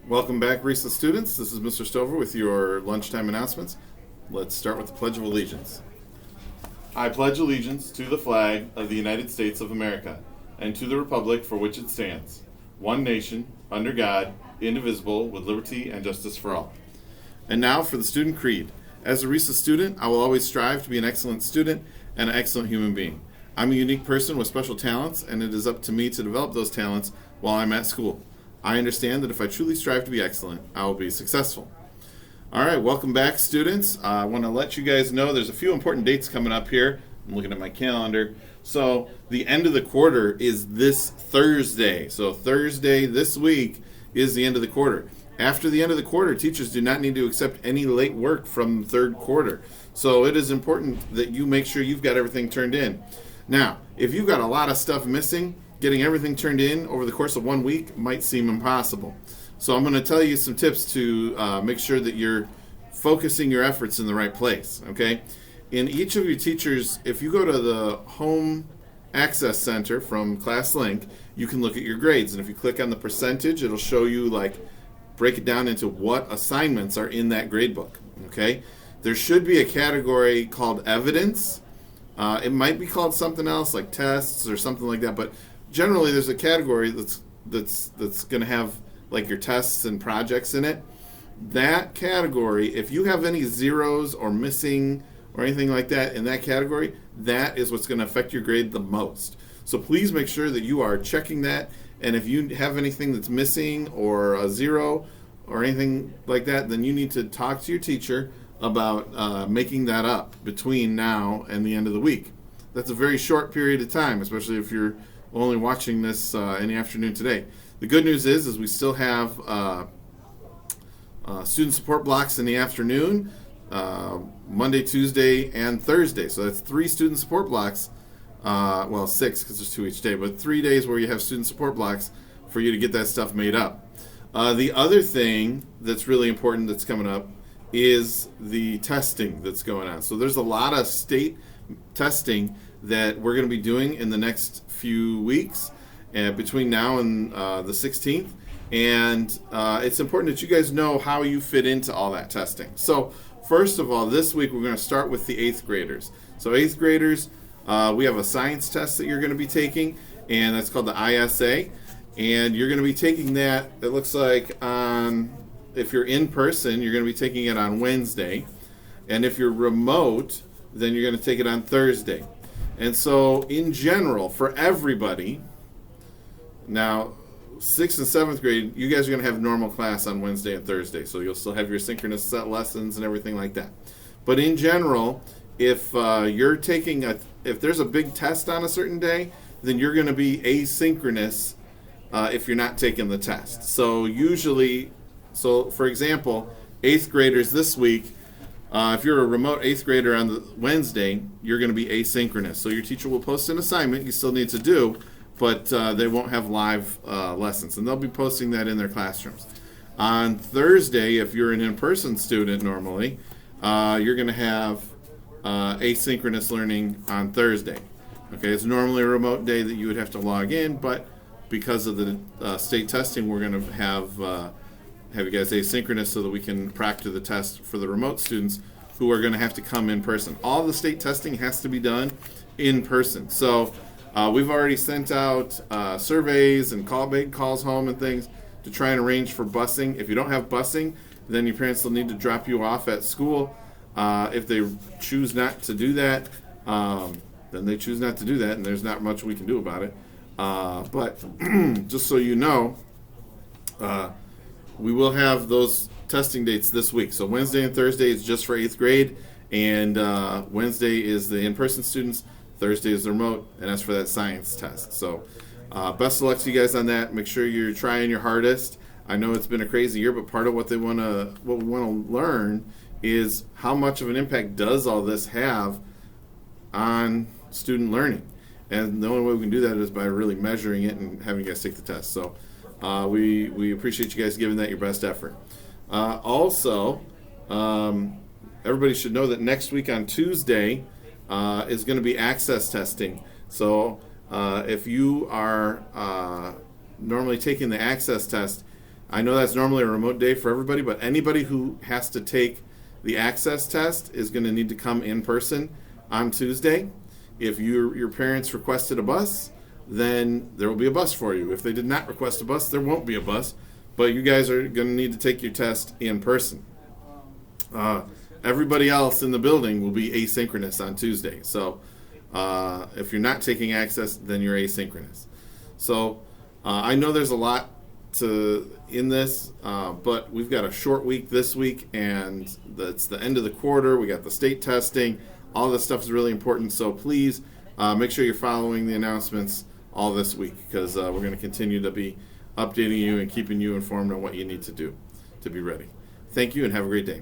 Welcome back, RESA students. This is Mr. Stover with your lunchtime announcements. Let's start with the Pledge of Allegiance. I pledge allegiance to the flag of the United States of America and to the republic for which it stands, one nation, under God, indivisible, with liberty and justice for all. And now for the student creed. As a RESA student, I will always strive to be an excellent student and an excellent human being. I'm a unique person with special talents, and it is up to me to develop those talents while I'm at school. I understand that if I truly strive to be excellent, I will be successful. All right, welcome back, students. I want to let you guys know there's a few important dates coming up here. I'm looking at my calendar. So the end of the quarter is this Thursday. So Thursday this week is the end of the quarter. After the end of the quarter, teachers do not need to accept any late work from the third quarter. So it is important that you make sure you've got everything turned in. Now, if you've got a lot of stuff missing, getting everything turned in over the course of 1 week might seem impossible. So I'm going to tell you some tips to make sure that you're focusing your efforts in the right place, okay? In each of your teachers, if you go to the Home Access Center from ClassLink, you can look at your grades. And if you click on the percentage, it'll show you, break it down into what assignments are in that grade book, okay? There should be a category called evidence. It might be called something else, like tests or something like that, but generally there's a category that's going to have your tests and projects in it. That category, if you have any zeros or missing or anything like that in that category, that is what's going to affect your grade the most. So please make sure that you are checking that, and if you have anything that's missing or a zero or anything like that, then you need to talk to your teacher about making that up between now and the end of the week. That's a very short period of time, especially if you're only watching this in the afternoon today. The good news is we still have student support blocks in the afternoon, Monday, Tuesday, and Thursday. So that's 3 student support blocks. 6 because there's 2 each day, but 3 days where you have student support blocks for you to get that stuff made up. The other thing that's really important that's coming up is the testing that's going on. So there's a lot of state testing that we're going to be doing in the next few weeks between now and the 16th. And it's important that you guys know how you fit into all that testing. So first of all, this week we're going to start with the 8th graders. So 8th graders, we have a science test that you're going to be taking, and that's called the ISA. And you're going to be taking that, it looks like if you're in person, you're going to be taking it on Wednesday. And if you're remote, then you're going to take it on Thursday. And so in general, for everybody, now 6th and 7th grade, you guys are going to have normal class on Wednesday and Thursday. So you'll still have your synchronous set lessons and everything like that. But in general, if if there's a big test on a certain day, then you're going to be asynchronous if you're not taking the test. So for example, 8th graders this week, if you're a remote 8th grader on the Wednesday, you're going to be asynchronous. So your teacher will post an assignment you still need to do, but they won't have live lessons, and they'll be posting that in their classrooms. On Thursday, if you're an in-person student normally, you're going to have asynchronous learning on Thursday. Okay, it's normally a remote day that you would have to log in, but because of the state testing, we're going to have you guys asynchronous so that we can practice the test for the remote students who are going to have to come in person. All the state testing has to be done in person. So we've already sent out surveys and made calls home and things to try and arrange for busing. If you don't have busing, then your parents will need to drop you off at school. If they choose not to do that, then they choose not to do that, and there's not much we can do about it. But just so you know, we will have those testing dates this week. So Wednesday and Thursday is just for 8th grade, and Wednesday is the in-person students, Thursday is the remote, and that's for that science test. So best of luck to you guys on that. Make sure you're trying your hardest. I know it's been a crazy year, but part of what we want to learn is how much of an impact does all this have on student learning. And the only way we can do that is by really measuring it and having you guys take the test. So we appreciate you guys giving that your best effort. Also, everybody should know that next week on Tuesday is going to be access testing. So if you are normally taking the access test, I know that's normally a remote day for everybody, but anybody who has to take the access test is going to need to come in person on Tuesday. If your parents requested a bus, then there will be a bus for you. If they did not request a bus, there won't be a bus, but you guys are going to need to take your test in person. Everybody else in the building will be asynchronous on Tuesday. So if you're not taking access, then you're asynchronous. So I know there's a lot in this, but we've got a short week this week, and it's the end of the quarter. We got the state testing. All this stuff is really important. So please make sure you're following the announcements all this week, because we're going to continue to be updating you and keeping you informed on what you need to do to be ready. Thank you, and have a great day.